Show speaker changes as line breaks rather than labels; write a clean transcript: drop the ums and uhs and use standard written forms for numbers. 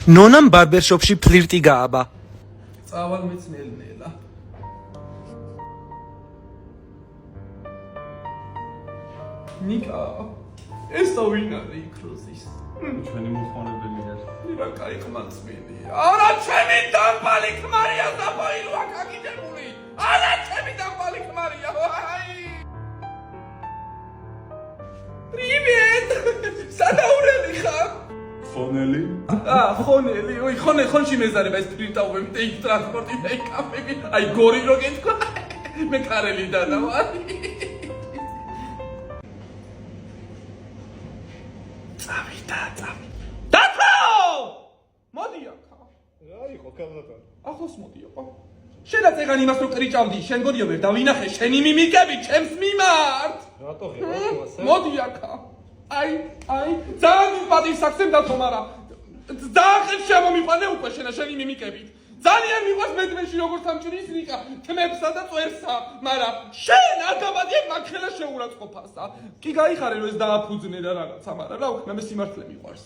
ნონამ ბარბერშოპში ფლირტი გააბა.
წავალ მეცნელნელა. ნიკა, ეს ვინ არის იქროზის?
ჩვენი მოხმარებელია.
რა კაი ხმალწმენია. არა, ჩემი დამბალი ხმარია საფაილო აკაკიდებული. არა, ჩემი დამბალი ხმარია. აი! Привет! სადაურელი ხარ?
ხონელი?
ხონელი. ოი, ხონში მეზარება ეს ფრიტაუბები და იქ ტრანსპორტი და იქ კაფები. აი, გორი რო გეთქვა. მე კარელი დადა ვარ. წავიდა. დათო! მოდი აქა.
რა იყო კაბატონ?
ახლოს მოდიო. შენაც ეგან იმას რო კრიჭავდი, შენ გოდიო ვერ დავინახე შენი მიმიკები, ჩემს მიმართ.
რატო ღირა ასე?
მოდი აქა. აი, ძალიან პატივს აქცემ დათო, მაგრამ ძალიან შემომიყვანე უკვე შენი მიმიკებით. ძალიან მიყვარს მედმეში როგორც ამჭრის ნიკა, თმებსა და წვერსა, მაგრამ შენ არ გამადიებ მაგხელა შეურაცხყოფასა. კი გაიხარე რომ ეს დააფუძნე და რაღაცა, მაგრამ რა ვქნა მე სიმართლე მიყვარს.